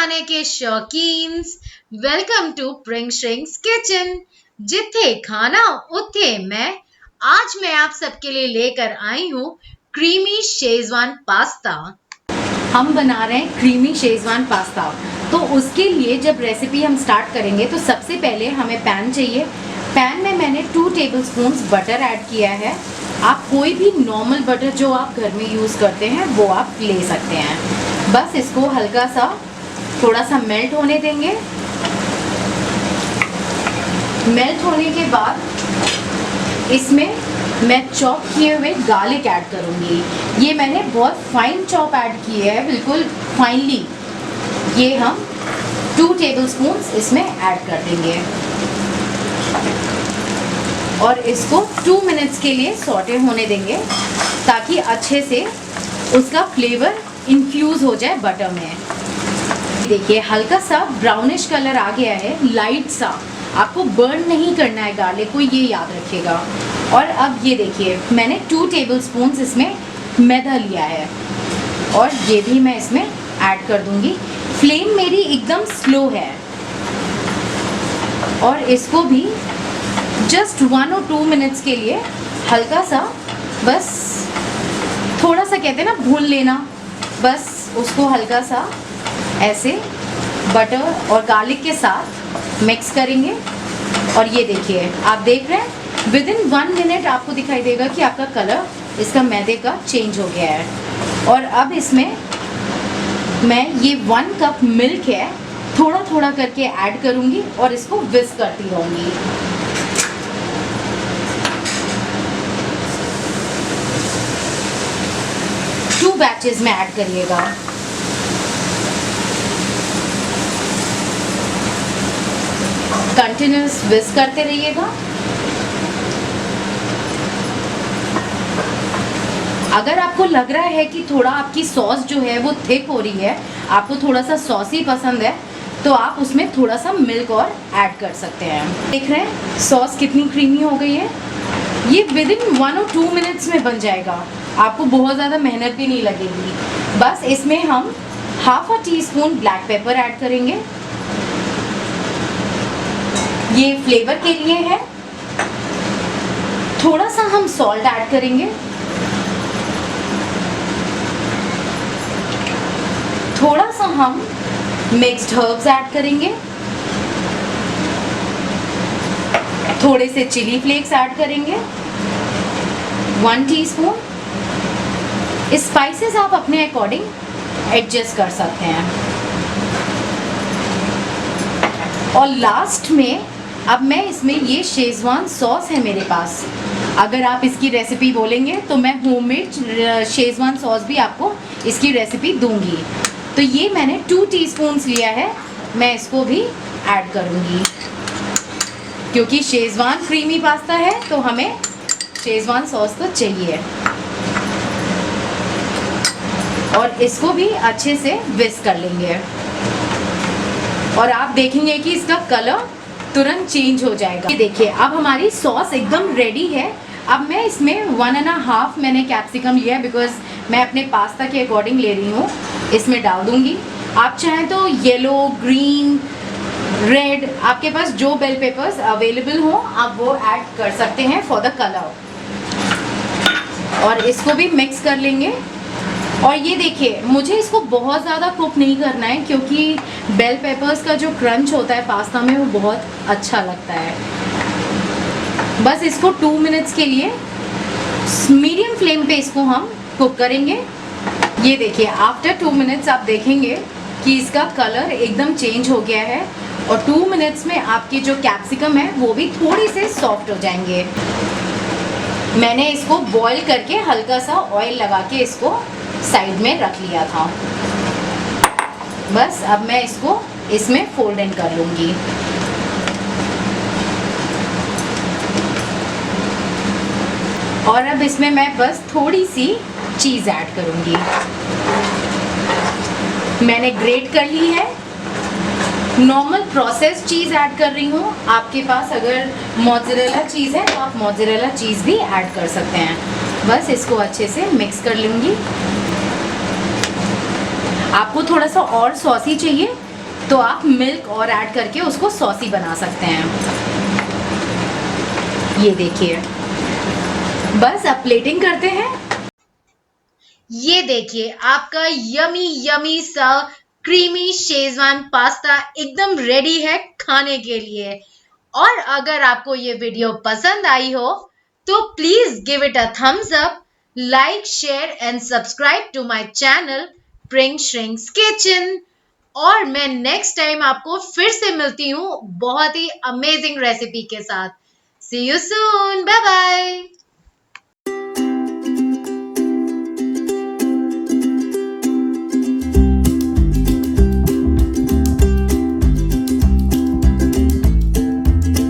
खाने के शौकीन्स, welcome to प्रिंग श्रिंग्स kitchen. जिथे खाना उथे मैं। आज मैं आप सबके लिए लेकर आई हूँ क्रीमी शेजवान पास्ता। हम बना रहे हैं क्रीमी शेजवान पास्ता। तो उसके लिए जब रेसिपी हम स्टार्ट करेंगे तो सबसे पहले हमें पैन चाहिए। पैन में मैंने 2 टेबलस्पून बटर ऐड किया है। आप कोई भी नॉर्मल बटर जो आप घर में यूज़ करते हैं वो आप ले सकते हैं। बस इसको हल्का सा थोड़ा सा मेल्ट होने देंगे। मेल्ट होने के बाद इसमें मैं चॉप किए हुए गार्लिक ऐड करूँगी। ये मैंने बहुत फाइन चॉप ऐड किए है, बिल्कुल फाइनली। ये हम 2 टेबलस्पून इसमें ऐड कर देंगे और इसको 2 मिनट्स के लिए सॉटे होने देंगे ताकि अच्छे से उसका फ्लेवर इन्फ्यूज़ हो जाए बटर में। देखिए हल्का सा ब्राउनिश कलर आ गया है, लाइट सा। आपको बर्न नहीं करना है गार्लिक को, ये याद रखिएगा। और अब ये देखिए मैंने 2 टेबलस्पून इसमें मैदा लिया है और ये भी मैं इसमें ऐड कर दूंगी। फ्लेम मेरी एकदम स्लो है और इसको भी जस्ट 1 और 2 मिनट्स के लिए हल्का सा बस थोड़ा सा कहते हैं ना भून लेना। बस उसको हल्का सा ऐसे बटर और गार्लिक के साथ मिक्स करेंगे। और ये देखिए आप देख रहे हैं विदिन 1 मिनट आपको दिखाई देगा कि आपका कलर इसका मैदे का चेंज हो गया है। और अब इसमें मैं ये 1 कप मिल्क है थोड़ा थोड़ा करके ऐड करूँगी और इसको विस्क करती रहूँगी। टू बैचेस में ऐड करिएगा। कंटिन्यूस विस्क करते रहिएगा। अगर आपको लग रहा है कि थोड़ा आपकी सॉस जो है वो थिक हो रही है, आपको थोड़ा सा सॉसी पसंद है, तो आप उसमें थोड़ा सा मिल्क और ऐड कर सकते हैं। देख रहे हैं सॉस कितनी क्रीमी हो गई है। ये विदिन 1 और 2 मिनट्स में बन जाएगा, आपको बहुत ज़्यादा मेहनत भी नहीं लगेगी। बस इसमें हम ½ टीस्पून ब्लैक पेपर ऐड करेंगे, ये फ्लेवर के लिए है। थोड़ा सा हम सॉल्ट ऐड करेंगे, थोड़ा सा हम मिक्स्ड हर्ब्स ऐड करेंगे, थोड़े से चिली फ्लेक्स ऐड करेंगे 1 टीस्पून। स्पाइसेस आप अपने अकॉर्डिंग एडजस्ट कर सकते हैं। और लास्ट में अब मैं इसमें ये शेजवान सॉस है मेरे पास, अगर आप इसकी रेसिपी बोलेंगे तो मैं होममेड शेजवान सॉस भी आपको इसकी रेसिपी दूंगी। तो ये मैंने 2 टीस्पून लिया है, मैं इसको भी ऐड करूंगी क्योंकि शेजवान क्रीमी पास्ता है तो हमें शेजवान सॉस तो चाहिए। और इसको भी अच्छे से विस्क कर लेंगे और आप देखेंगे कि इसका कलर तुरंत चेंज हो जाएगा। ये देखिए अब हमारी सॉस एकदम रेडी है। अब मैं इसमें 1½ मैंने कैप्सिकम लिया है, बिकॉज मैं अपने पास्ता के अकॉर्डिंग ले रही हूँ, इसमें डाल दूँगी। आप चाहें तो येलो, ग्रीन, रेड, आपके पास जो बेल पेपर्स अवेलेबल हो आप वो ऐड कर सकते हैं फॉर द कलर। और इसको भी मिक्स कर लेंगे। और ये देखिए मुझे इसको बहुत ज़्यादा कुक नहीं करना है क्योंकि बेल पेपर्स का जो क्रंच होता है पास्ता में वो बहुत अच्छा लगता है। बस इसको 2 मिनट्स के लिए मीडियम फ्लेम पे इसको हम कुक करेंगे। ये देखिए आफ्टर 2 मिनट्स आप देखेंगे कि इसका कलर एकदम चेंज हो गया है और 2 मिनट्स में आपके जो कैप्सिकम है वो भी थोड़ी से सॉफ्ट हो जाएंगे। मैंने इसको बॉईल करके हल्का सा ऑयल लगा के इसको साइड में रख लिया था। बस अब मैं इसको इसमें फोल्ड इन कर लूँगी। और अब इसमें मैं बस थोड़ी सी चीज़ ऐड करूँगी। मैंने ग्रेट कर ली है, नॉर्मल प्रोसेस चीज़ ऐड कर रही हूँ। आपके पास अगर मोज़रेला चीज़ है तो आप मोज़रेला चीज़ भी ऐड कर सकते हैं। बस इसको अच्छे से मिक्स कर लूँगी। आपको थोड़ा सा और सॉसी चाहिए तो आप मिल्क और ऐड करके उसको सॉसी बना सकते हैं। ये देखिए, बस अब प्लेटिंग करते हैं। ये देखिए आपका यमी यमी सा क्रीमी शेजवान पास्ता एकदम रेडी है खाने के लिए। और अगर आपको ये वीडियो पसंद आई हो तो please give it a thumbs up, like share and subscribe to my channel प्रिंग श्रिंक्स किचन। और मैं नेक्स्ट टाइम आपको फिर से मिलती हूँ बहुत ही अमेजिंग रेसिपी के साथ। सी यू सून, बाय बाय।